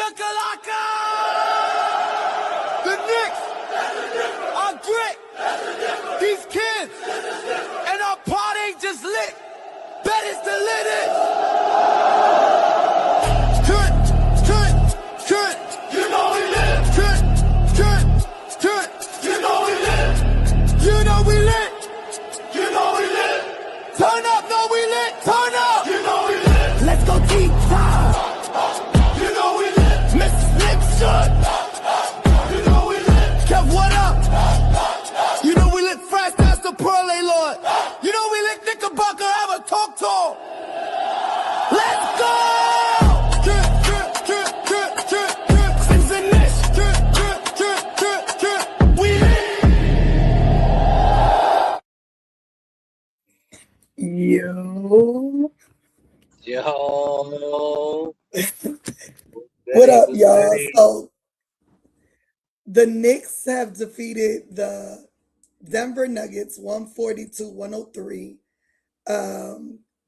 Shakalaka! The Knicks are grit. These kids and our party ain't just lit. Bet it's the littest. You know we lit. You know we lit. You know we lit. You know we lit. Turn up, no we lit. Turn up. You know we lit. Let's go deep dive. You know we lit. Miss Nixon. You know we lit. Kev, what up? You know we lit fresh, that's the Pearl A Lord. You know we lit Knickerbocker, have a talk to him. Let's go! Yo. Yo. What up, y'all? So the Knicks have defeated the Denver Nuggets 142-103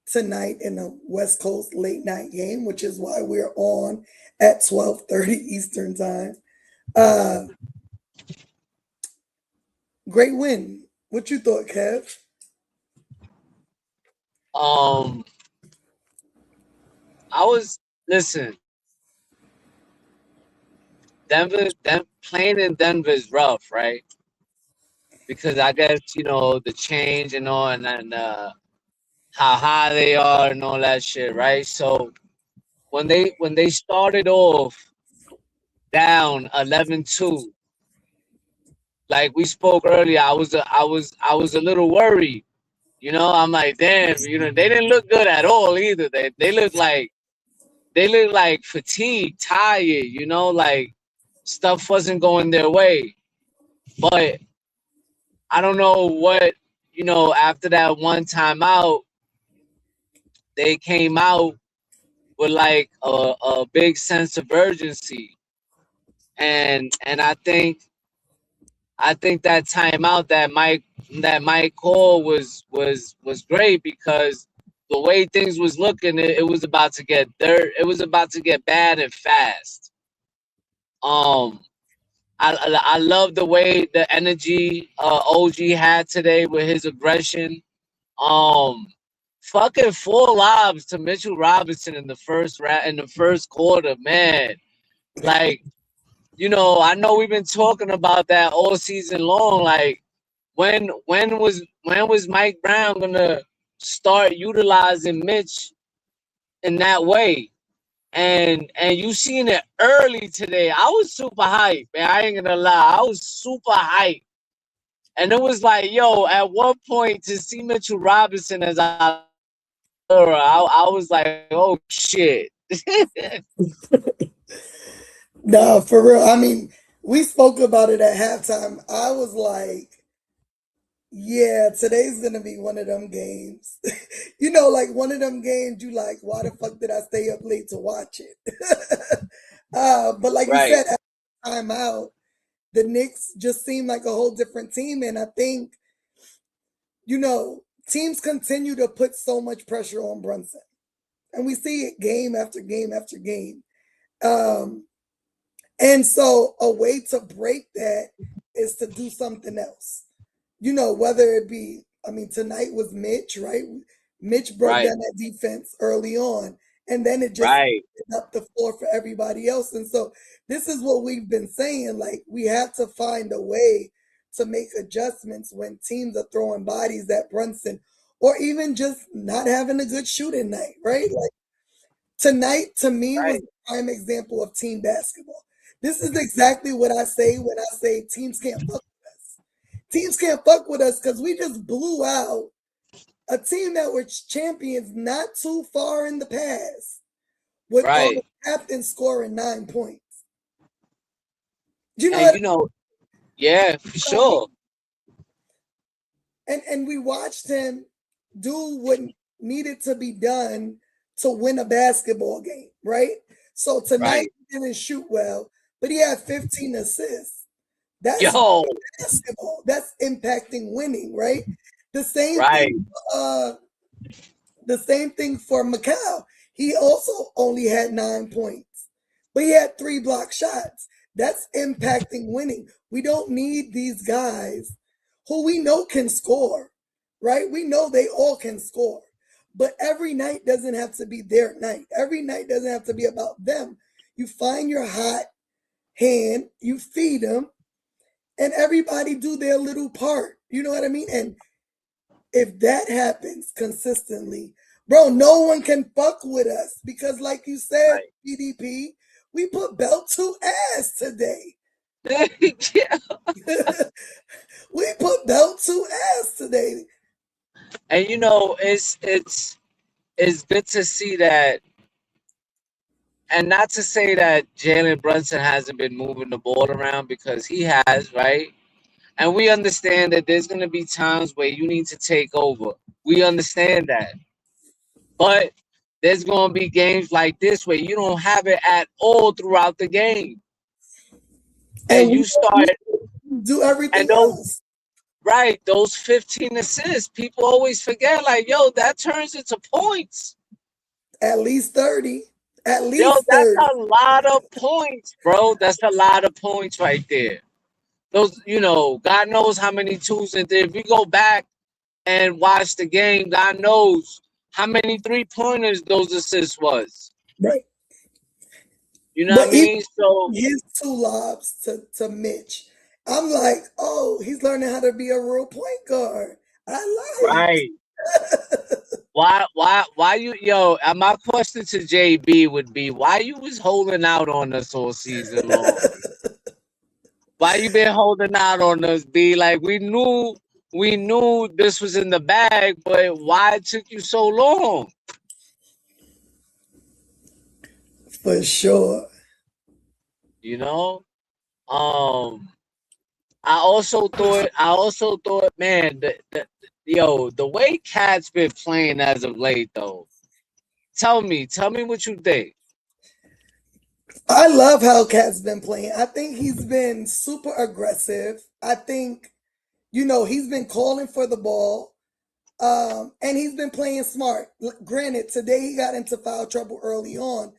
tonight in the West Coast late night game, which is why we're on at 12:30 Eastern time. Great win. What you thought, Kev? Listen, playing in Denver is rough, right? Because I guess, the change and all, and how high they are and all that shit, right? So when they started off down 11-2, like we spoke earlier, I was a little worried. I'm like, damn, they didn't look good at all either. They look like fatigued, tired, like stuff wasn't going their way. But I don't know what, after that one timeout, they came out with like a big sense of urgency. And I think that timeout that Mike call was great, because the way things was looking, it was about to get dirt. It was about to get bad and fast. I love the way the energy OG had today with his aggression. Fucking 4 lobs to Mitchell Robinson in the first quarter, man. Like, I know we've been talking about that all season long. Like, when was Mike Brown gonna start utilizing Mitch in that way? And you seen it early today. I was super hyped, man. I ain't gonna lie. I was super hyped. And it was like, yo, at one point to see Mitchell Robinson as I was like, oh shit. No, for real. I mean, we spoke about it at halftime. I was like, yeah, today's gonna be one of them games. Like one of them games you like, why the fuck did I stay up late to watch it? But like Right. you said, at time out, the Knicks just seemed like a whole different team. And I think, teams continue to put so much pressure on Brunson. And we see it game after game after game. And so a way to break that is to do something else. Whether it be, tonight was Mitch, right? Mitch broke down that defense early on, and then it just opened up the floor for everybody else. And so this is what we've been saying, like, we have to find a way to make adjustments when teams are throwing bodies at Brunson, or even just not having a good shooting night, right? Like, tonight, to me, was a prime example of team basketball. This is exactly what I say when I say teams can't fuck with us. Teams can't fuck with us because we just blew out a team that was champions not too far in the past with all the captains scoring 9 points. Yeah, for sure. And we watched him do what needed to be done to win a basketball game, right? So tonight he didn't shoot well, but he had 15 assists. That's basketball. That's impacting winning, right? The same thing. The same thing for Mikal. He also only had 9 points, but he had 3 block shots. That's impacting winning. We don't need these guys who we know can score, right? We know they all can score. But every night doesn't have to be their night. Every night doesn't have to be about them. You find your hot hand, you feed them, and everybody do their little part. You know what I mean? And if that happens consistently, bro, no one can fuck with us because, like you said, Right. PDP, we put belt to ass today. Yeah. We put belt to ass today. And you know, it's good to see that. And not to say that Jalen Brunson hasn't been moving the ball around, because he has, right? And we understand that there's going to be times where you need to take over. We understand that. But there's going to be games like this where you don't have it at all throughout the game. And you start do everything and those, else. right, those 15 assists, people always forget, like, yo, that turns into points. At least 30. At least Yo, that's 30. a lot of points, bro. That's a lot of points right there. Those, you know, God knows how many twos. And if we go back and watch the game, God knows how many 3-pointers those assists was. Right. You know what I mean? So his 2 lobs to Mitch, I'm like, oh, he's learning how to be a real point guard. I like. Right. Why you, yo, my question to JB would be, why you was holding out on us all season long? Why you been holding out on us, B? Like, we knew this was in the bag, but why it took you so long? For sure. You know? I also thought, man, the way Cat's been playing as of late, though. Tell me what you think. I love how Cat's been playing. I think he's been super aggressive. I think, you know, he's been calling for the ball. And he's been playing smart. Granted, today he got into foul trouble early on,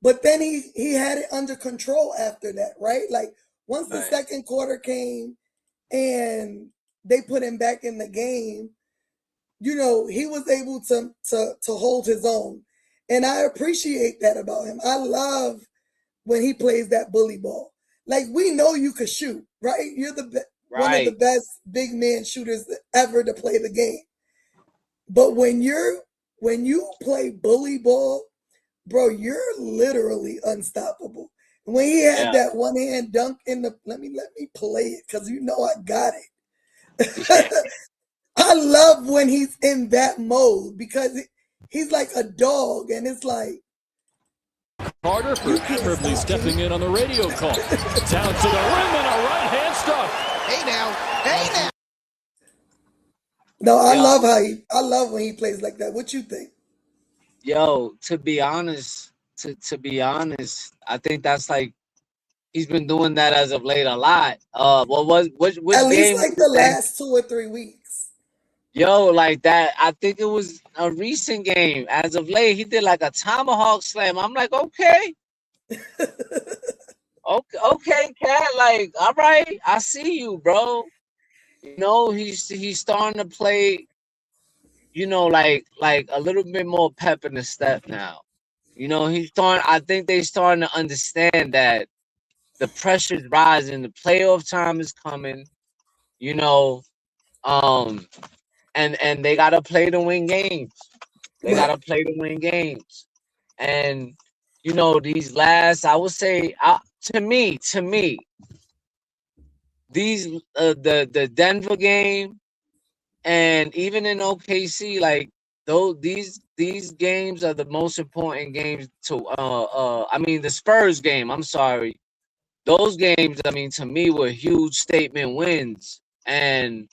but then he had it under control after that, right? Like, once the second quarter came and they put him back in the game, you know, he was able to hold his own. And I appreciate that about him. I love when he plays that bully ball. Like, we know you could shoot, right? You're one of the best big man shooters ever to play the game. But when you play bully ball, bro, you're literally unstoppable. And when he had that one hand dunk in the, let me play it because you know I got it. I love when he's in that mode because he's like a dog, and it's like Carter for admirably stepping in on the radio call. Down to the rim and a right hand stroke. Hey now. No, I love when he plays like that. What you think? Yo, to be honest, I think that's like, he's been doing that as of late a lot. Which At least game? like the last 2 or 3 weeks. Yo, like that. I think it was a recent game. As of late, he did like a tomahawk slam. I'm like, okay, Cat. Like, all right, I see you, bro. You know, he's starting to play, you know, like a little bit more pep in the step now. You know, I think they starting to understand that the pressure's rising, the playoff time is coming, you know, and they gotta play to win games. They gotta play to win games. And you know, these last, I would say, to me, these the Denver game, and even in OKC, like, these games are the most important games to I mean, the Spurs game, I'm sorry. Those games, I mean, to me, were huge statement wins. And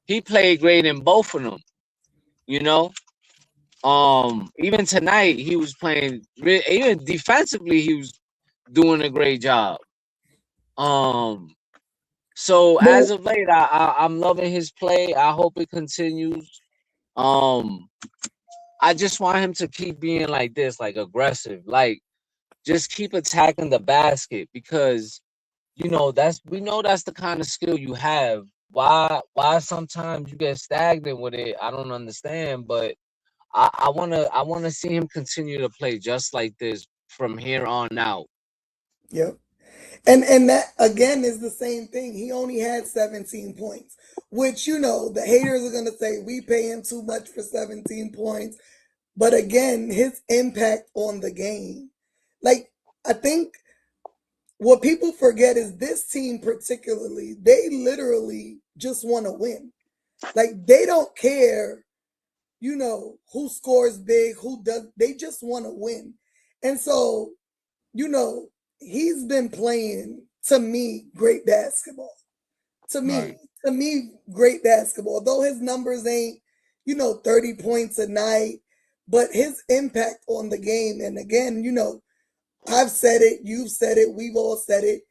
he played great in both of them, you know? Even tonight, he was playing, even defensively, he was doing a great job. So as of late, I'm loving his play. I hope it continues. I just want him to keep being like this, like aggressive. Like, just keep attacking the basket because you know that's the kind of skill you have. Why sometimes you get stagnant with it? I don't understand, but I wanna see him continue to play just like this from here on out. Yep. And that again is the same thing. He only had 17 points, which the haters are gonna say we pay him too much for 17 points. But again, his impact on the game. Like, I think what people forget is this team particularly, they literally just want to win. Like, they don't care, who scores big, who does. They just want to win. And so, he's been playing, to me, great basketball. To me, great basketball. Though his numbers ain't, 30 points a night, but his impact on the game, and again, I've said it, you've said it, we've all said it.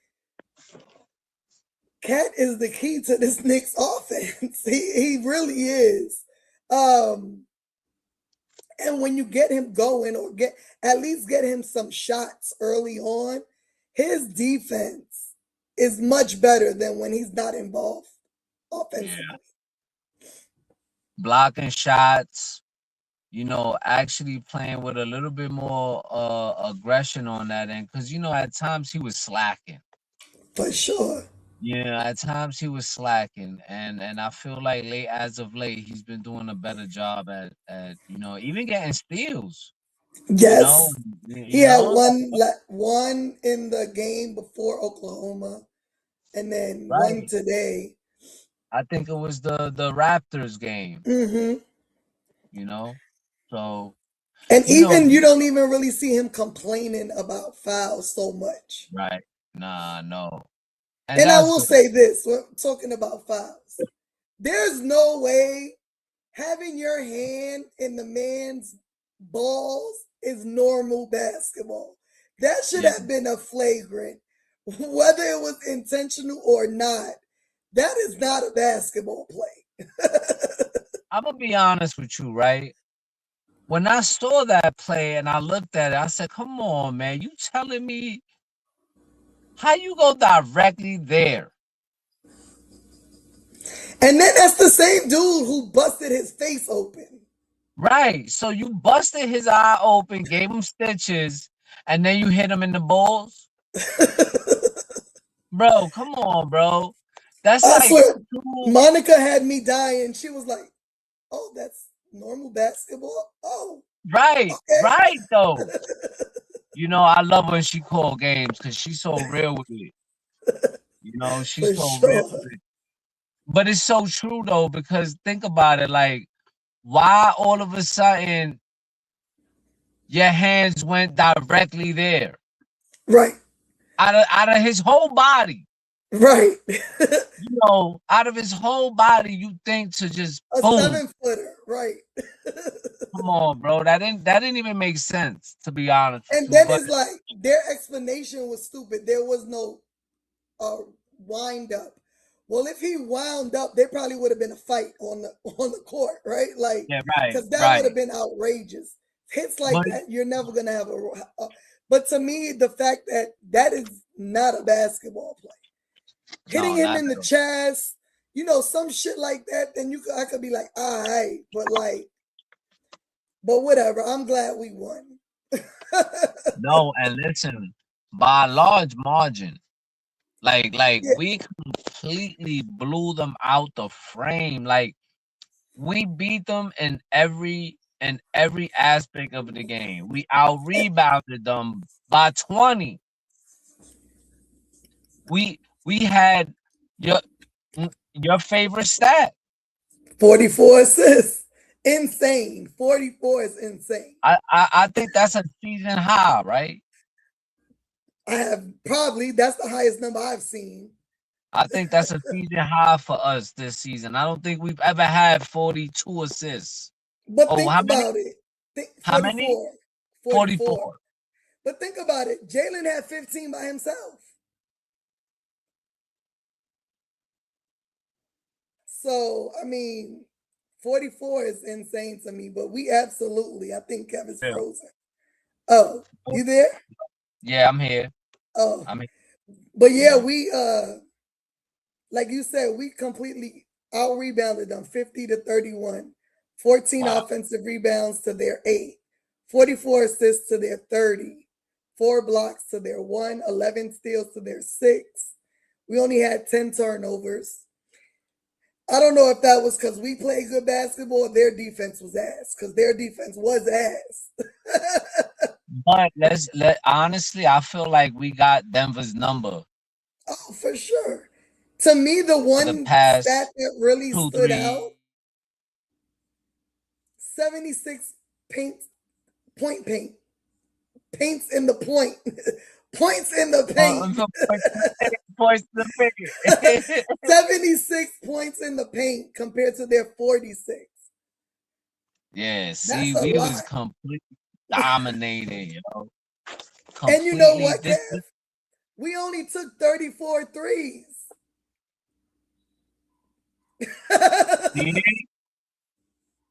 Cat is the key to this Knicks offense. He really is. And when you get him going or at least get him some shots early on, his defense is much better than when he's not involved offensively. Yeah. Blocking shots, actually playing with a little bit more aggression on that end. Because, at times he was slacking. For sure. Yeah, at times he was slacking. And I feel like as of late, he's been doing a better job at even getting steals. Yes. He had one in the game before Oklahoma, and then one today. I think it was the Raptors game. Mm-hmm. So. And even you don't even really see him complaining about fouls so much. Right. Nah, no. And I will say this, when talking about fouls, there's no way having your hand in the man's balls is normal basketball. That should have been a flagrant, whether it was intentional or not. That is not a basketball play. I'm going to be honest with you, right? When I saw that play and I looked at it, I said, come on, man, you telling me how you go directly there? And then that's the same dude who busted his face open. Right. So you busted his eye open, gave him stitches, and then you hit him in the balls? Bro, come on, bro. That's I swear, Monica had me dying. She was like, oh, that's normal basketball? Oh. Right, okay. Right, though. I love when she called games because she's so real with it. She's so real with it. But it's so true, though, because think about it, like, why all of a sudden your hands went directly there? Right. Out of his whole body. Right. Out of his whole body, you think to just a boom. 7-footer, right? Come on, bro. That didn't even make sense, to be honest. And then it's like their explanation was stupid. There was no wind up. Well, if he wound up, there probably would have been a fight on the court, right? Like, because that would have been outrageous. Hits like that, you're never gonna have a. But to me, the fact that is not a basketball play. Hitting him in the chest, some shit like that, then I could be like, all right, but whatever. I'm glad we won. No, and listen, by a large margin, we completely blew them out the frame. Like, we beat them in every aspect of the game. We out-rebounded them by 20. We had your favorite stat. 44 assists. Insane. 44 is insane. I think that's a season high, right? That's the highest number I've seen. I think that's a season high for us this season. I don't think we've ever had 42 assists. But think about it. How many? 44. But think about it. Jalen had 15 by himself. So, 44 is insane to me, but we absolutely, I think Kevin's frozen. Oh, you there? Yeah, I'm here. Oh, I'm here. but yeah, we like you said, we completely out rebounded them 50-31. 14 offensive rebounds to their 8, 44 assists to their 30, 4 blocks to their 1, 11 steals to their 6. We only had 10 turnovers. I don't know if that was because we played good basketball or their defense was ass, because their defense was ass. But honestly, I feel like we got Denver's number. Oh, for sure. To me, the one stat that really stood out, 76 paints in the point. Points in the paint. Points in the paint. 76 points in the paint compared to their 46. Yeah, see, we was completely dominating, yo. And you know what, Kev? We only took 34 threes.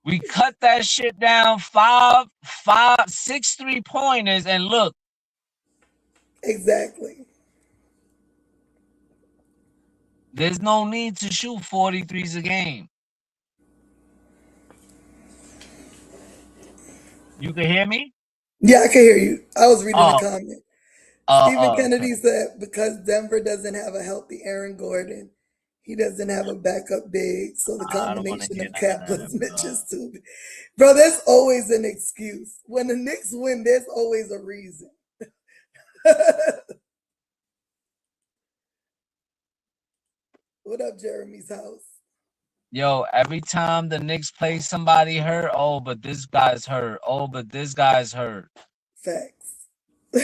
We cut that shit down 6 3-pointers, and look. Exactly. There's no need to shoot 43s a game. You can hear me? Yeah, I can hear you. I was reading the comment. Stephen Kennedy said because Denver doesn't have a healthy Aaron Gordon, he doesn't have a backup big, so the combination of Cap plus Mitch is too big. Bro, there's always an excuse. When the Knicks win, there's always a reason. What up, Jeremy's house? Yo, every time the Knicks play somebody hurt, oh, but this guy's hurt. Oh, but this guy's hurt. Facts.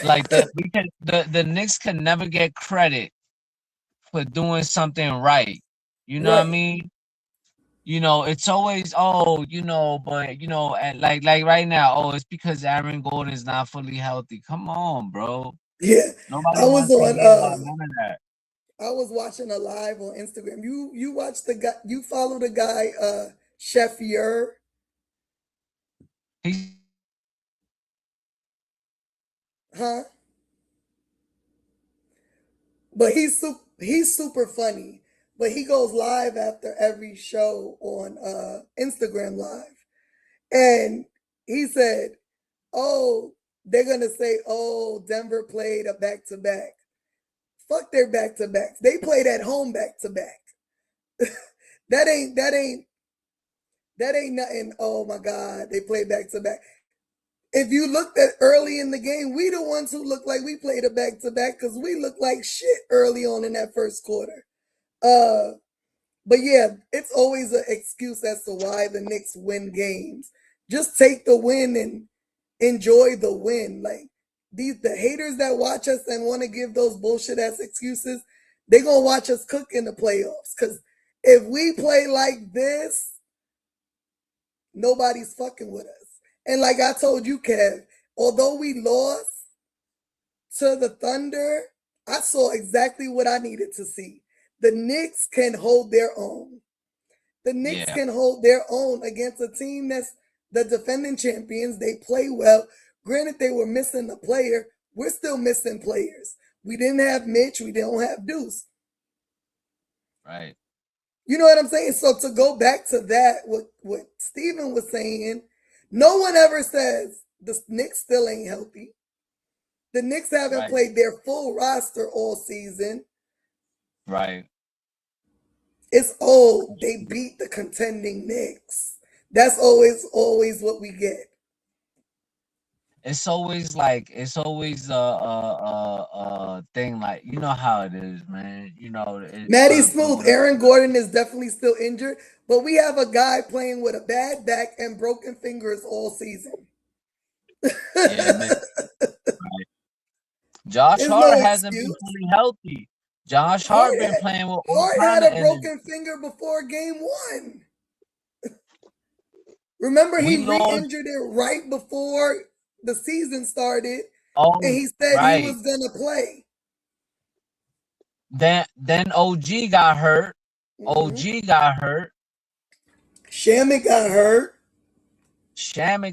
Like the Knicks can never get credit for doing something right. You know what I mean? You know, it's always, oh, you know, but you know, and like right now, oh, it's because Aaron Gordon is not fully healthy. Come on, bro. Yeah. Nobody I was on none of that. I was watching a live on Instagram. You watch the guy, you follow the guy, Chef Yer. Huh? But he's super funny. But he goes live after every show on Instagram Live. And he said, oh, they're gonna say, oh, Denver played a back-to-back. Fuck their back-to-backs. They played at home back-to-back. That ain't nothing. Oh my God, they played back-to-back. If you looked at early in the game, we the ones who looked like we played a back-to-back because we looked like shit early on in that first quarter. But yeah, it's always an excuse as to why the Knicks win games. Just take the win and enjoy the win. Like the haters that watch us and want to give those bullshit ass excuses, they're gonna watch us cook in the playoffs. Because if we play like this, nobody's fucking with us. And like I told you, Kev, although we lost to the Thunder, I saw exactly what I needed to see. The Knicks can hold their own. The Knicks can hold their own against a team that's the defending champions. They play well. Granted, they were missing a player. We're still missing players. We didn't have Mitch. We don't have Deuce. Right. You know what I'm saying? So to go back to that, what Steven was saying, no one ever says the Knicks still ain't healthy. The Knicks haven't played their full roster all season. Right. It's they beat the contending Knicks. That's always what we get. It's always a thing, like, you know how it is, man. You know, Matty Smooth, Aaron Gordon is definitely still injured, but we have a guy playing with a bad back and broken fingers all season. Yeah, man. Right. Josh Hart hasn't been fully healthy. Josh Hart been playing with Hart had a broken finger before game 1. Remember, he re-injured it right before the season started, and he said he was gonna play. Then OG got hurt. OG got hurt. Shamet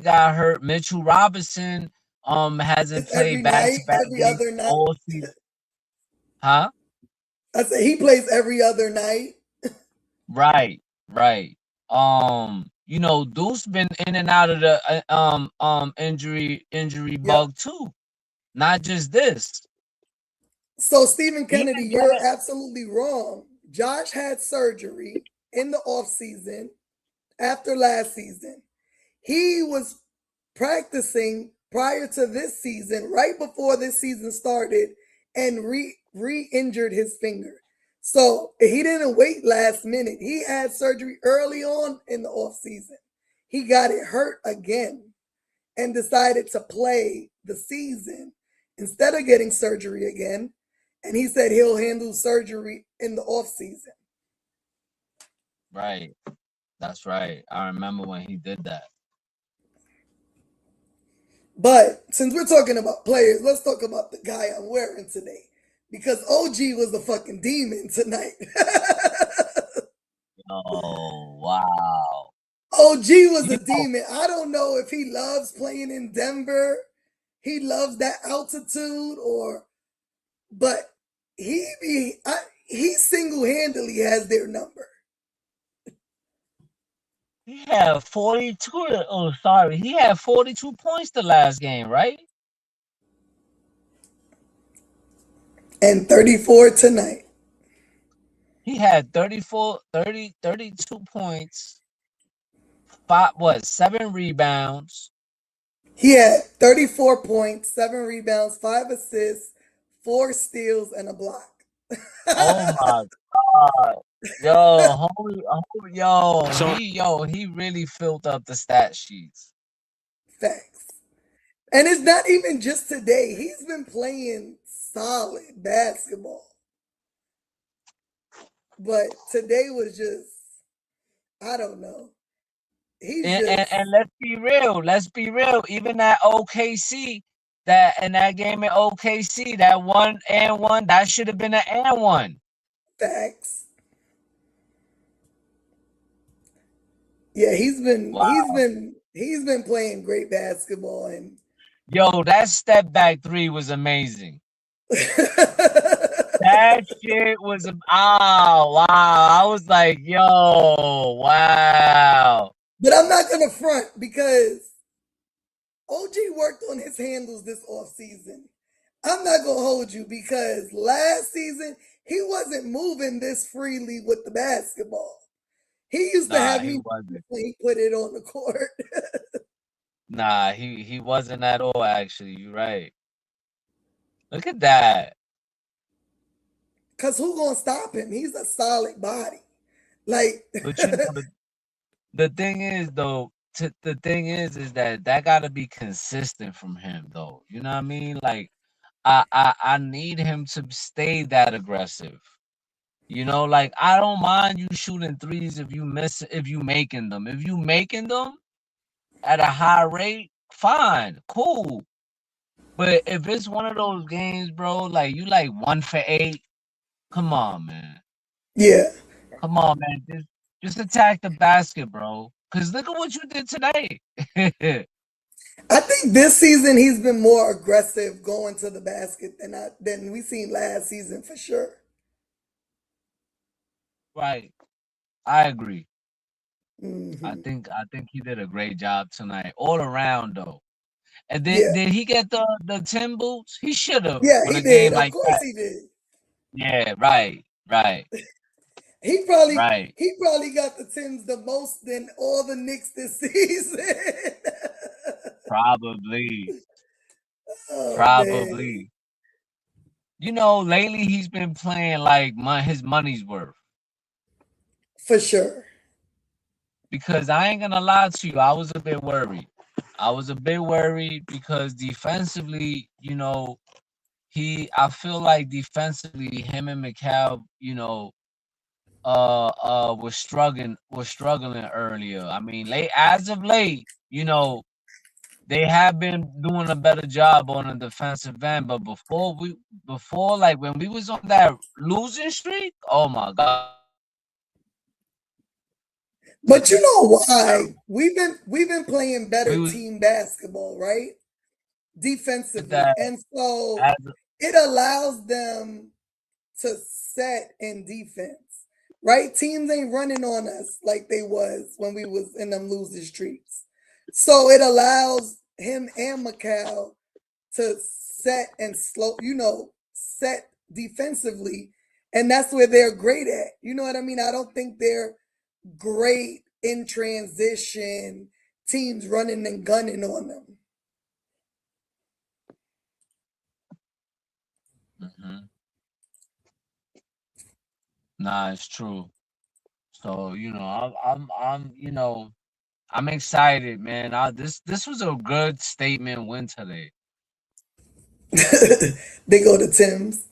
got hurt. Mitchell Robinson hasn't It's every played night, back-to-back every games other night. all season. Huh? I said he plays every other night. Right. You know, Deuce been in and out of the injury Yep. bug too. Not just this. So Stephen Kennedy, Even you're that, absolutely wrong. Josh had surgery in the offseason after last season. He was practicing prior to this season, right before this season started, and re-injured his finger. So he didn't wait last minute. He had surgery early on in the offseason. He got it hurt again and decided to play the season instead of getting surgery again. And he said he'll handle surgery in the offseason. right. That's right. I remember when he did that. But since we're talking about players, let's talk about the guy I'm wearing today. Because OG was a fucking demon tonight. Oh, wow. OG was a demon. I don't know if he loves playing in Denver. He loves that altitude but he single-handedly has their number. He had 42. Oh, sorry. He had 42 points the last game, right? And 34 tonight. He had 32 points. 7 rebounds. He had 34 points, 7 rebounds, 5 assists, 4 steals, and a block. Oh my God. He really filled up the stat sheets. Facts. And it's not even just today. He's been playing solid basketball. But today was just, I don't know. And let's be real. Even that OKC, in that game in OKC, that 1-and-1, that should have been an and-1. Facts. Yeah, he's been playing great basketball, and that step back 3 was amazing. That shit was wow. I was like, yo, wow. But I'm not gonna front because OG worked on his handles this offseason. I'm not gonna hold you because last season he wasn't moving this freely with the basketball. He used to have me when he put it on the court. Nah, he wasn't at all, actually. You're right. Look at that. Cause who gonna stop him? He's a solid body. Like But you know, the thing is though, the thing is that gotta be consistent from him though. You know what I mean? Like I need him to stay that aggressive. You know, like I don't mind you shooting threes if you making them. If you making them at a high rate, fine, cool. But if it's one of those games, bro, like you like 1 for 8, come on, man. Yeah. Come on, man. Just attack the basket, bro. Cause look at what you did today. I think this season he's been more aggressive going to the basket than we seen last season for sure. Right. I agree. Mm-hmm. I think he did a great job tonight. All around though. And did he get the Tim boots? He should have. Yeah, he did. Of Like course that. he did. Yeah, right. He probably got the Tims the most than all the Knicks this season. Probably. Man. You know, lately he's been playing like his money's worth. For sure. Because I ain't gonna lie to you, I was a bit worried. Because defensively, you know, I feel like defensively him and Mikal, you know, was struggling earlier. I mean, as of late, you know, they have been doing a better job on the defensive end. But before like when we was on that losing streak, oh my God. But you know why? We've been playing better team basketball, right? defensively. That And so as it allows them to set in defense, right? Teams ain't running on us like they was when we was in them losing streaks. So it allows him and Mikal to set and set defensively. And that's where they're great at. You know what I mean? I don't think they're great in transition, teams running and gunning on them. Nah, it's true. So I'm excited, man. This was a good statement win today. They go to Tim's.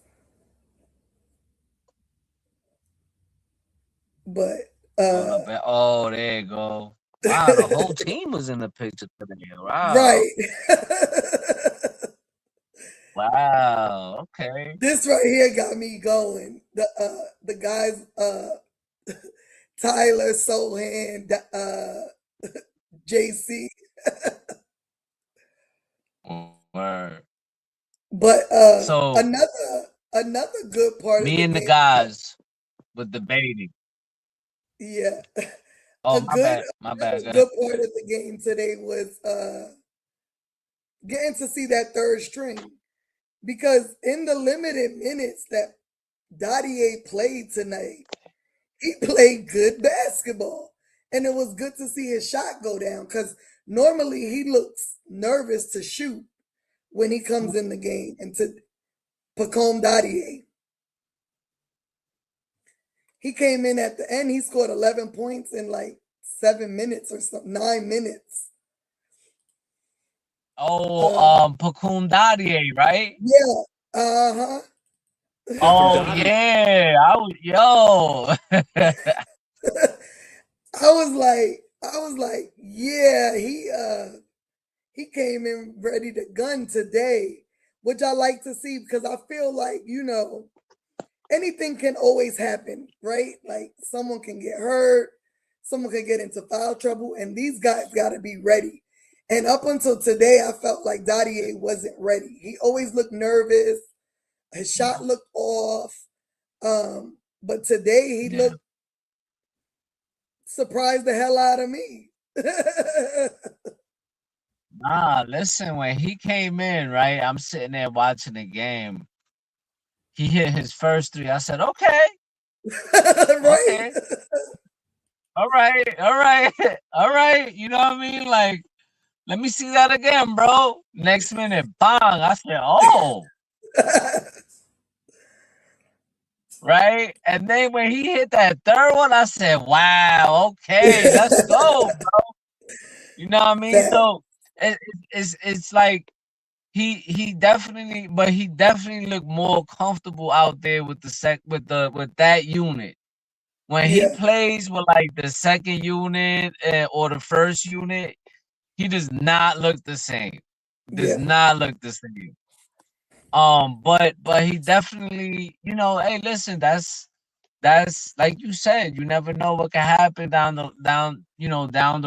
But oh, there you go. Wow, the whole team was in the picture today. Wow. Right. Wow. Okay. This right here got me going. The guys Tyler, Sohan, JC. Word. But So another good part me of the and the game, guys were debating. yeah. Oh, my bad. Good part of the game today was getting to see that third string. Because in the limited minutes that Dadiet played tonight, he played good basketball. And it was good to see his shot go down because normally he looks nervous to shoot when he comes in the game. And to Pacome Dadiet, he came in at the end, he scored 11 points in like 7 minutes or something, 9 minutes. Oh, Pacome Dadiet, right? Yeah. Uh-huh. Oh yeah, I was like, yeah, he came in ready to gun today, which I like to see because I feel like, anything can always happen, right? Like someone can get hurt, someone can get into foul trouble, and these guys got to be ready. And up until today, I felt like Dadiet wasn't ready. He always looked nervous. His shot looked off. But today he looked surprised the hell out of me. Nah, listen, when he came in, right, I'm sitting there watching the game. He hit his first three. I said, okay. Right. Okay. All right. You know what I mean? Like, let me see that again, bro. Next minute, bang. I said, oh. Right? And then when he hit that third one, I said, wow, okay, let's go, bro. You know what I mean? So it's like he definitely looked more comfortable out there with with that unit. When he plays with like the second unit or the first unit, he does not look the same. Does not look the same. But he definitely, hey, listen, that's like you said, you never know what can happen down the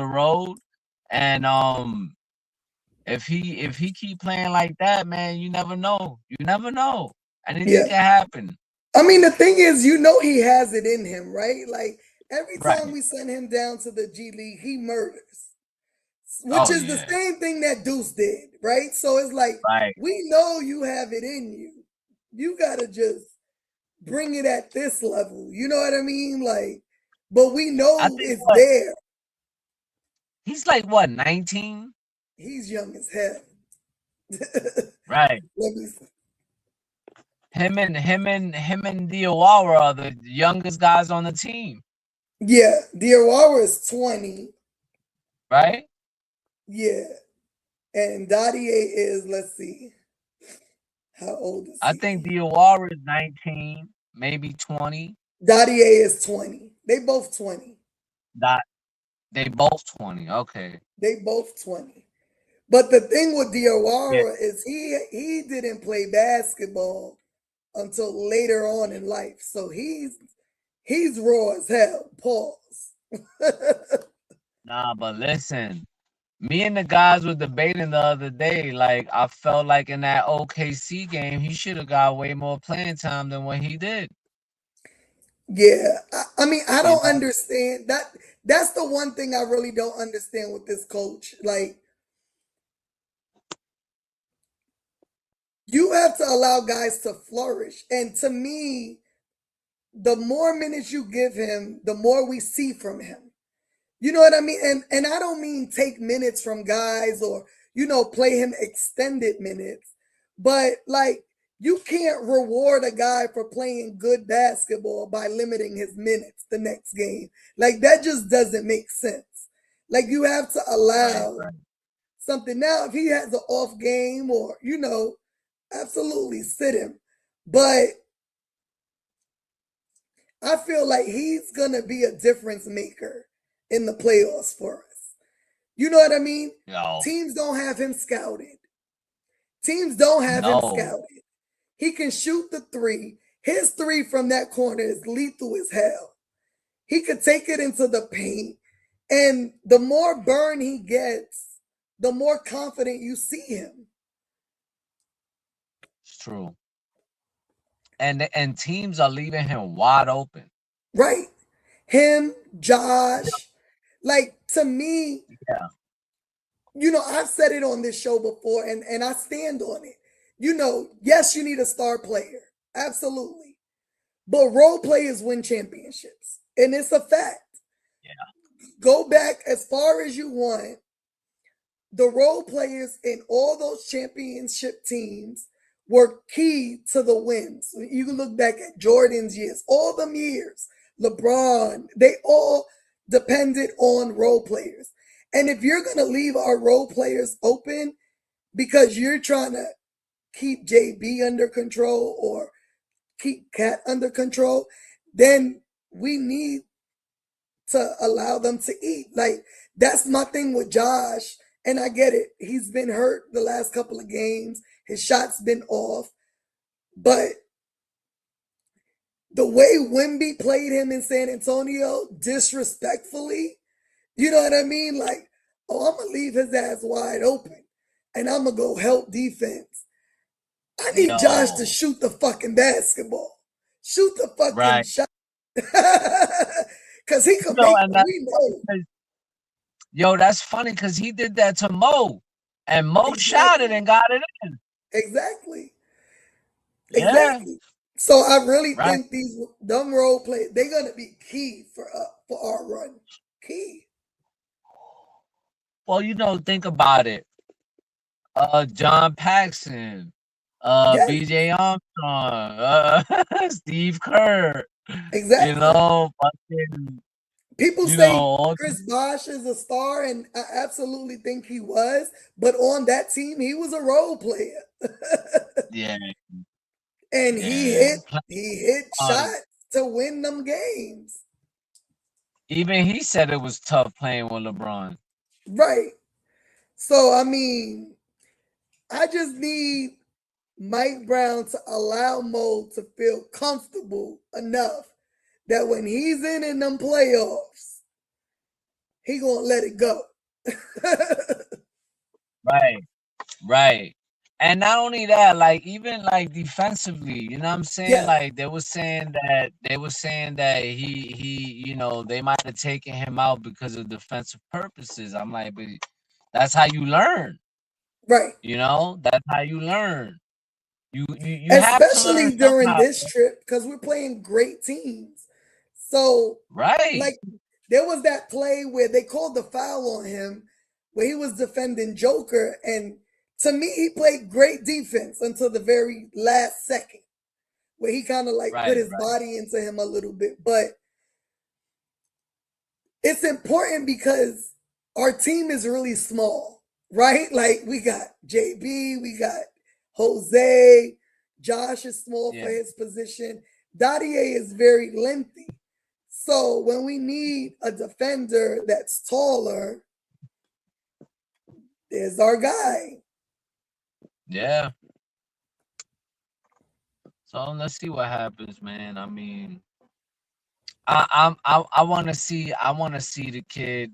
road. And if he keep playing like that, man, you never know. Anything can happen. I mean, the thing is, he has it in him, right? Like every time we send him down to the G League, he murders. Which is the same thing that Deuce did, right? So it's like, we know you have it in you. You got to just bring it at this level. You know what I mean? Like, but we know it's there. He's like, what, 19? He's young as hell. Right. Him and Diawara are the youngest guys on the team. Yeah, Diawara is 20. Right? Yeah. And Dadiet is, let's see. How old is he? I think Diawara is 19, maybe 20. Dadiet is 20. They both 20. They both 20. Okay. They both 20. But the thing with Diawara is he didn't play basketball until later on in life. So he's raw as hell. Pause. Nah, but listen, Me and the guys were debating the other day. Like, I felt like in that OKC game, he should have got way more playing time than what he did. Yeah, I mean, I You don't know? understand that. That's the one thing I really don't understand with this coach. Like, you have to allow guys to flourish, and to me, the more minutes you give him, the more we see from him. You know what I mean? And I don't mean take minutes from guys or, play him extended minutes. But like, you can't reward a guy for playing good basketball by limiting his minutes the next game. Like, that just doesn't make sense. Like, you have to allow something. Now, if he has an off game or, absolutely sit him. But I feel like he's going to be a difference maker in the playoffs for us. You know what I mean? No. Teams don't have him scouted. Teams don't have him scouted. He can shoot the three. His three from that corner is lethal as hell. He could take it into the paint. And the more burn he gets, the more confident you see him. It's true. And teams are leaving him wide open. Right. Him, Josh. Like, to me, I've said it on this show before, and I stand on it. Yes, you need a star player. Absolutely. But role players win championships. And it's a fact. Yeah. Go back as far as you want. The role players in all those championship teams were key to the wins. You can look back at Jordan's years, all them years, LeBron, they all depended on role players. And if you're going to leave our role players open because you're trying to keep JB under control or keep Cat under control, then we need to allow them to eat. Like, that's my thing with Josh. And I get it. He's been hurt the last couple of games. His shot's been off. But the way Wemby played him in San Antonio, disrespectfully, you know what I mean? Like, oh, I'm going to leave his ass wide open. And I'm going to go help defense. I need Josh to shoot the fucking basketball. Shoot the fucking shot. Because he can make it. We know. Yo, that's funny because he did that to Mo. And Mo shot it and got it in. Exactly. Yeah. Exactly. So I really think these dumb role players, they're going to be key for our run. Key. Well, think about it. John Paxson, BJ Armstrong, Steve Kerr. Exactly. Fucking, people say Chris Bosh is a star, and I absolutely think he was. But on that team, he was a role player. Yeah. And he hit shots to win them games. Even he said it was tough playing with LeBron. Right. So, I mean, I just need Mike Brown to allow Mo to feel comfortable enough that when he's in them playoffs, he gonna let it go. Right. And not only that, like, even like defensively, you know what I'm saying? Yeah. Like, they were saying that he they might have taken him out because of defensive purposes. I'm like, but that's how you learn. Right. That's how you learn. You especially have to learn during somehow. this trip, because we're playing great teams. So like, there was that play where they called the foul on him where he was defending Joker, and to me, he played great defense until the very last second, where he kind of like put his body into him a little bit. But it's important because our team is really small, right? Like, we got JB, we got Jose, Josh is small for his position. Dadiet is very lengthy. So when we need a defender that's taller, there's our guy. Yeah. So let's see what happens, man. I mean, I want to see the kid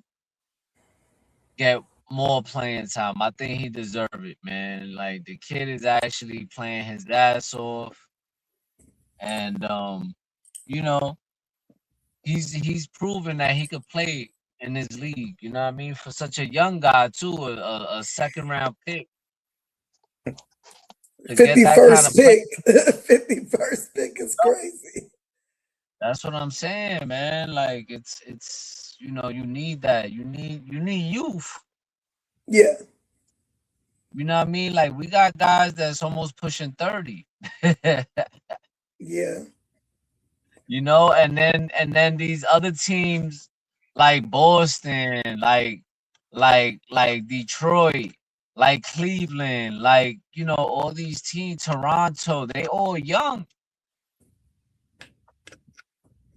get more playing time. I think he deserves it, man. Like the kid is actually playing his ass off, and you know, he's proven that he could play in this league. You know what I mean? For such a young guy too, a second round pick to get that kind of 51st pick. 51st pick is crazy. That's what I'm saying, man. Like it's you know, you need that. You need youth. Yeah. You know what I mean? Like we got guys that's almost pushing 30. Yeah. You know, and then these other teams like Boston, like Detroit, like Cleveland, like you know, all these teams, Toronto, they all young.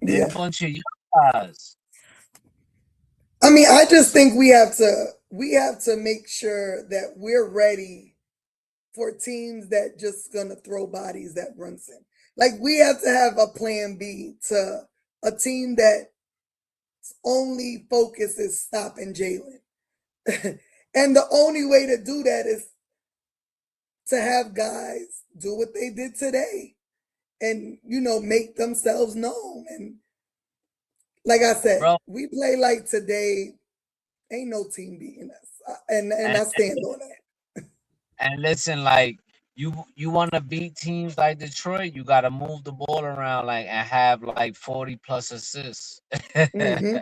They a Yeah. bunch of young guys. I mean, I just think we have to make sure that we're ready for teams that just gonna throw bodies at Brunson. Like we have to have a plan B to a team that only focus is stopping Jalen. And the only way to do that is to have guys do what they did today and, you know, make themselves known. And like I said, Bro. we play like today, ain't no team beating us. And I stand on that. And listen, like you want to beat teams like Detroit, you got to move the ball around like and have like 40 plus assists. Mm-hmm.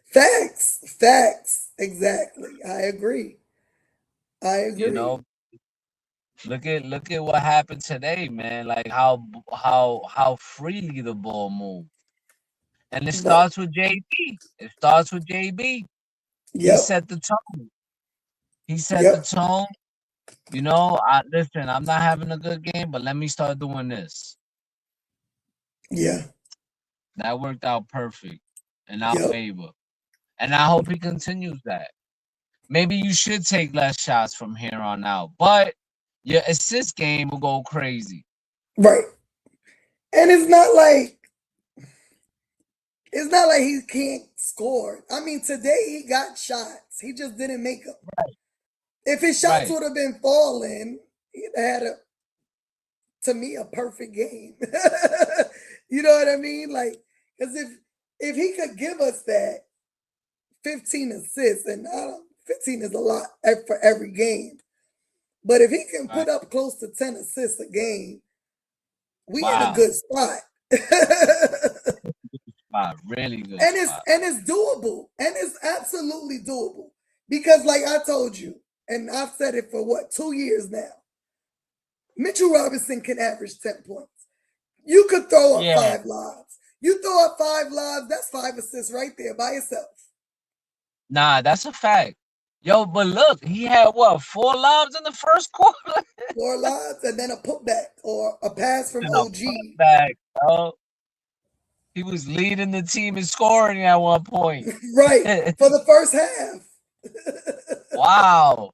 Facts. Exactly. I agree. You know, look at what happened today, man. Like how freely the ball moved. And it starts with JB. It starts with JB. He set the tone. He set the tone. You know, listen, I'm not having a good game, but let me start doing this. Yeah. That worked out perfect in our favor. And I hope he continues that. Maybe you should take less shots from here on out, but your assist game will go crazy. Right. And it's not like he can't score. I mean, today he got shots. He just didn't make them. Right. If his shots would have been falling, he'd had to me, a perfect game. You know what I mean? Like, because if he could give us that 15 assists, and 15 is a lot for every game, but if he can put up close to 10 assists a game, we in a good spot. Really good. And it's doable. And it's absolutely doable. Because like I told you, and I've said it for 2 years now, Mitchell Robinson can average 10 points. You could throw up 5 lobs. You throw up 5 lobs, that's 5 assists right there by itself. Nah, that's a fact. Yo, but look, he had 4 lobs in the first quarter? 4 lobs and then a putback or a pass from OG. He was leading the team in scoring at one point. Right, for the first half. Wow.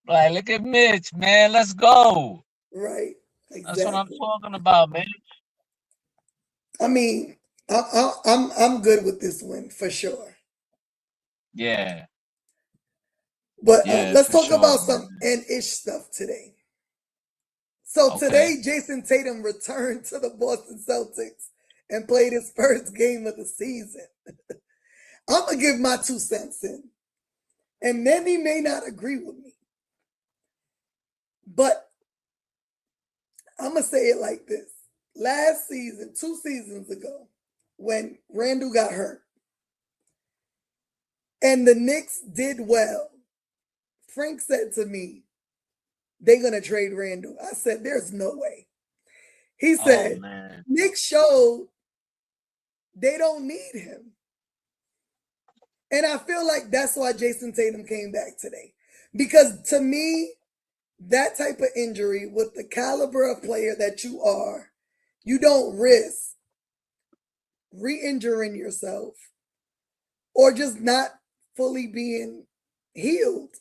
Like, look at Mitch, man. Let's go. Right. Exactly. That's what I'm talking about, man. I mean, I'm good with this win for sure. Yeah. But let's talk about some N-ish stuff today. So today, Jason Tatum returned to the Boston Celtics and played his first game of the season. I'm going to give my 2 cents in. And then he may not agree with me. But I'm going to say it like this. Last season, 2 seasons ago, when Randall got hurt, and the Knicks did well, Frank said to me, they're going to trade Randall. I said, there's no way. He said, Knicks showed they don't need him. And I feel like that's why Jason Tatum came back today. Because to me, that type of injury with the caliber of player that you are, you don't risk re-injuring yourself or just not fully being healed.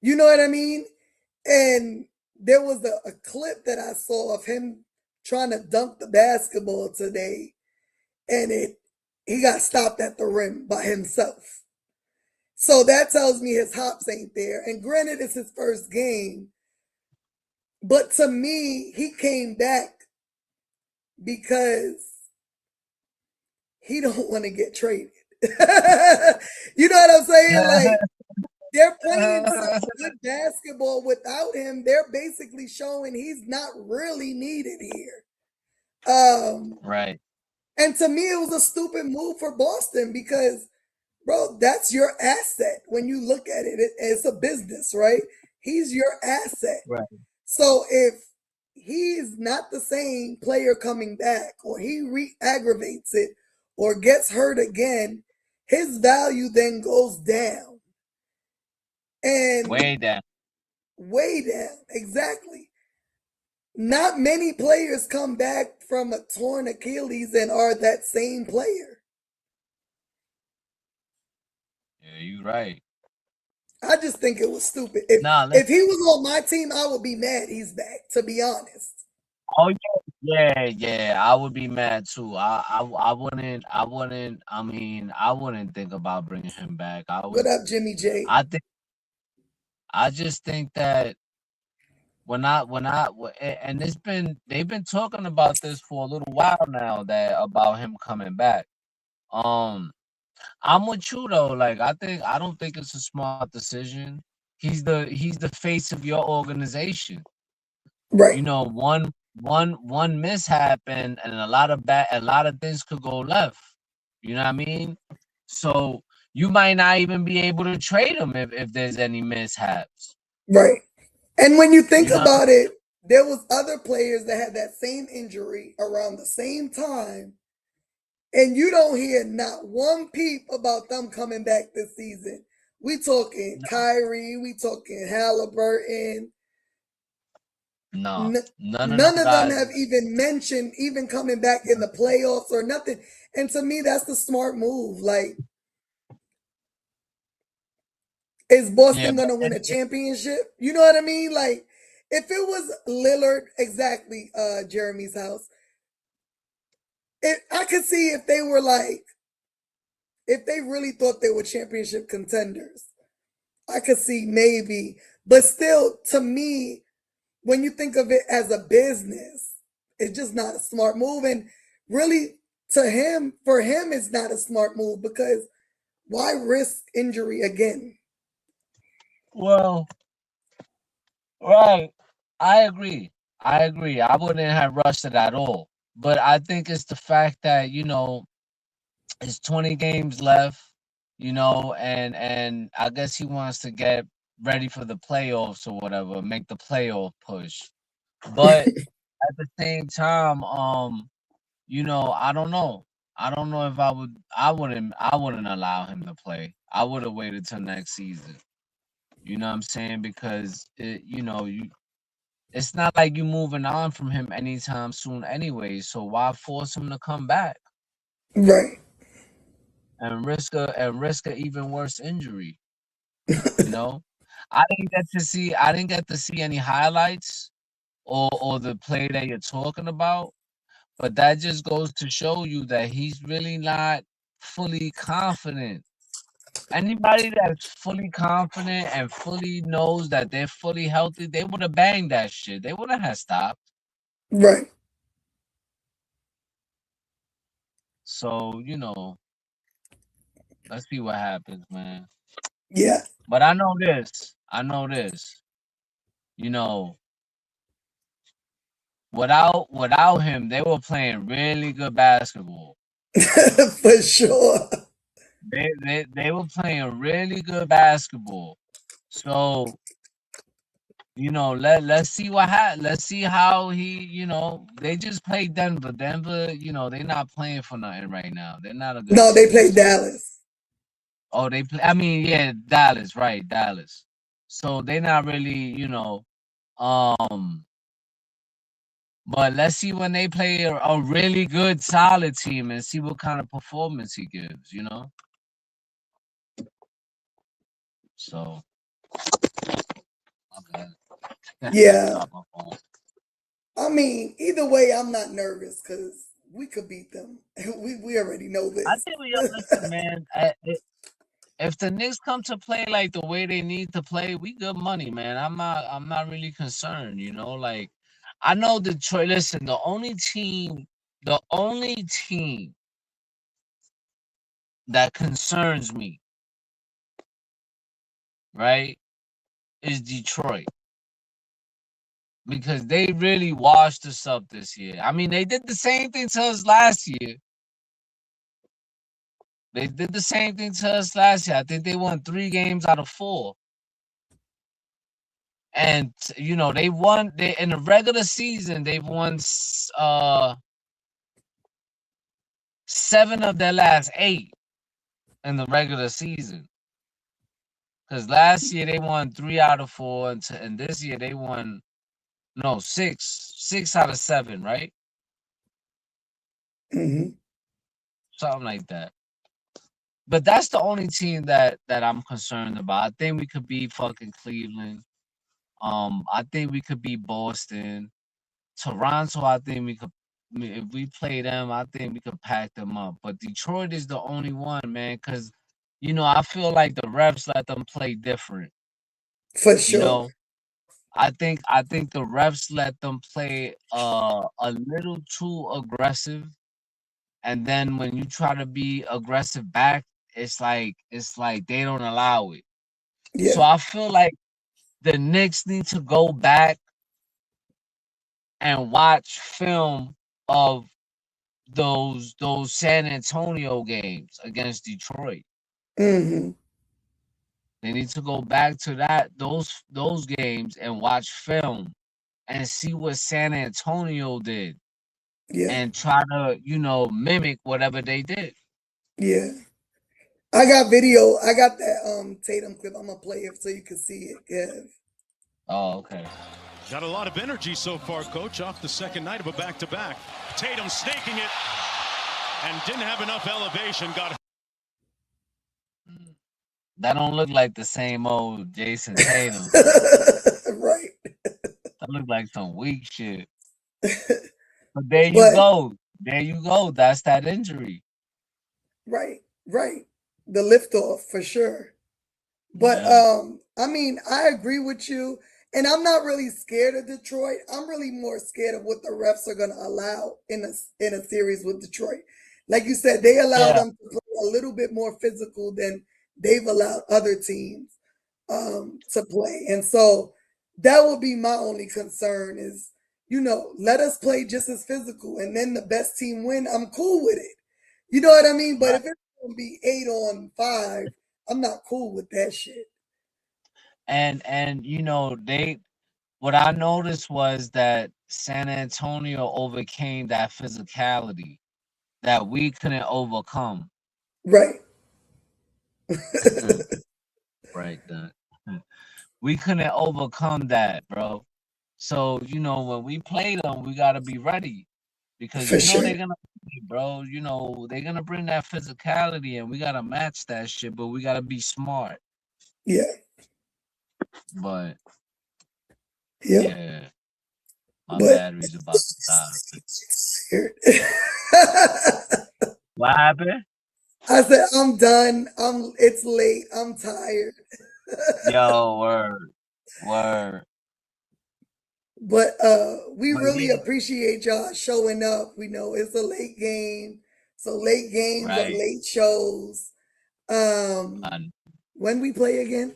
You know what I mean? And there was a clip that I saw of him trying to dunk the basketball today, and he got stopped at the rim by himself. So that tells me his hops ain't there. And granted, it's his first game. But to me, he came back because he don't want to get traded. You know what I'm saying? Like, they're playing some good basketball without him. They're basically showing he's not really needed here. Right. And to me, it was a stupid move for Boston because, bro, that's your asset. When you look at it, it's a business, right? He's your asset. Right. So if he's not the same player coming back, or he re-aggravates it, or gets hurt again, his value then goes down. And way down. Way down, exactly. Not many players come back from a torn Achilles and are that same player. Yeah, you're right. I just think it was stupid. If he was on my team, I would be mad he's back, to be honest. Oh yeah, I would be mad too. I wouldn't think about bringing him back. What up, Jimmy J? I just think that and they've been talking about this for a little while now, that about him coming back. I'm with you though. Like, I don't think it's a smart decision. He's the face of your organization. Right. You know, one mishap and a lot of things could go left. You know what I mean? So you might not even be able to trade him if there's any mishaps. Right. And when you think about it, there was other players that had that same injury around the same time, and you don't hear not one peep about them coming back this season. We talking Kyrie, we talking Halliburton. No, none of them have even mentioned even coming back in the playoffs or nothing. And to me, that's the smart move. Like, is Boston going to win a championship? You know what I mean? Like, if it was Lillard, exactly, Jeremy's house, I could see if they were like, if they really thought they were championship contenders, I could see maybe. But still, to me, when you think of it as a business, it's just not a smart move. And really, for him, it's not a smart move, because why risk injury again? Well, right. I agree. I wouldn't have rushed it at all. But I think it's the fact that, it's 20 games left, and I guess he wants to get ready for the playoffs or whatever, make the playoff push. But at the same time, I don't know. I don't know if I wouldn't allow him to play. I would have waited till next season. You know what I'm saying? Because it's not like you moving on from him anytime soon anyway. So why force him to come back? Right. And risk a even worse injury. I didn't get to see any highlights or the play that you're talking about, but that just goes to show you that he's really not fully confident. Anybody that's fully confident and fully knows that they're fully healthy, they would have banged that shit. They wouldn't have stopped. Right. So, let's see what happens, man. Yeah. But I know this. Without him, they were playing really good basketball. For sure. They were playing really good basketball. So, let's see what happens. Let's see how he, they just played Denver. Denver, they're not playing for nothing right now. They're not a good No, they team. played Dallas. Oh, Dallas, right, Dallas. So they're not really, but let's see when they play a really good, solid team and see what kind of performance he gives, So, okay. Yeah. I mean, either way, I'm not nervous because we could beat them. We already know this. I think listen, man. if the Knicks come to play like the way they need to play, we good money, man. I'm not really concerned, you know. Like, I know Detroit. Listen, the only team that concerns me, right, is Detroit. Because they really washed us up this year. I mean, they did the same thing to us last year. I think they won 3 games out of 4. And you know, they in the regular season, they've won 7 of their last 8 in the regular season. Because last year they won 3 out of 4, and this year they won 6 out of 7, right? Mm-hmm. Something like that. But that's the only team that I'm concerned about. I think we could beat fucking Cleveland. I think we could beat Boston. Toronto, I think we could. If we play them, I think we could pack them up. But Detroit is the only one, man, because you know I feel like the refs let them play different. For You sure. know, I think the refs let them play a little too aggressive, and then when you try to be aggressive back, it's like they don't allow it. Yeah. So I feel like the Knicks need to go back and watch film of those San Antonio games against Detroit. Mm-hmm. They need to go back to those games and watch film and see what San Antonio did. Yeah. And try to, mimic whatever they did. Yeah. I got video. I got that Tatum clip. I'm gonna play it so you can see it, Kev. Oh, okay. Got a lot of energy so far, Coach, off the second night of a back-to-back. Tatum snaking it and didn't have enough elevation. That don't look like the same old Jason Tatum. Right. That look like some weak shit. But there you go. There you go. That's that injury. Right. The liftoff for sure. But I mean, I agree with you. And I'm not really scared of Detroit. I'm really more scared of what the refs are going to allow in a series with Detroit. Like you said, they allow them to play a little bit more physical than they've allowed other teams to play. And so that would be my only concern is, let us play just as physical and then the best team win. I'm cool with it. You know what I mean? But if it's going to be 8-on-5, I'm not cool with that shit. And what I noticed was that San Antonio overcame that physicality that we couldn't overcome. Right. Right. We couldn't overcome that, bro. So, when we play them, we got to be ready because they're going to play, bro. They're going to bring that physicality and we got to match that shit, but we got to be smart. Yeah. But yep. Yeah, my battery's about to die. What happened? I said I'm done. It's late. I'm tired. Yo, word. But we really appreciate y'all showing up. We know it's a late game, so late games are late shows. When we play again?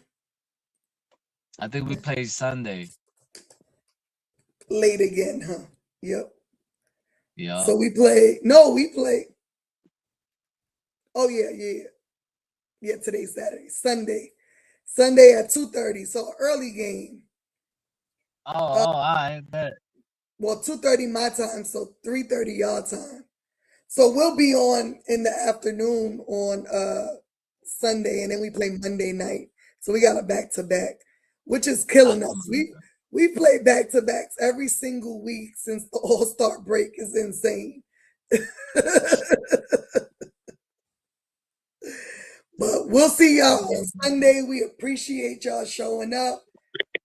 I think we play Sunday. Late again, huh? Yep. Yeah. So we play. No, we play. Oh yeah. Today's Saturday. Sunday at 2:30. So early game. I bet. Well, 2:30 my time, so 3:30 y'all time. So we'll be on in the afternoon on Sunday, and then we play Monday night. So we got a back-to-back, which is killing us. We play back-to-backs every single week since the All-Star break. Is insane. But we'll see y'all on Sunday. We appreciate y'all showing up,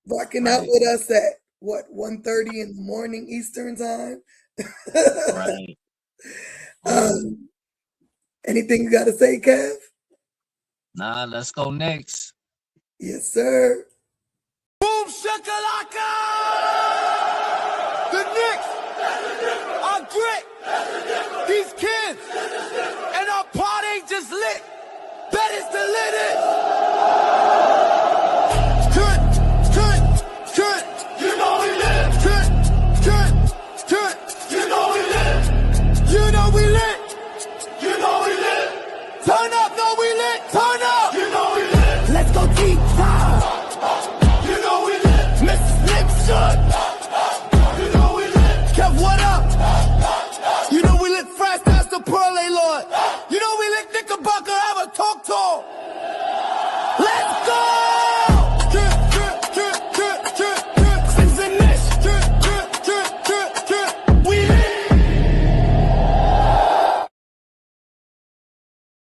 rocking out with us at 1:30 in the morning Eastern time. Right. Anything you got to say, Kev? Nah, let's go Knicks. Yes, sir. Boom shakalaka! The Knicks are grit. These kids and our party just lit. That is the lit.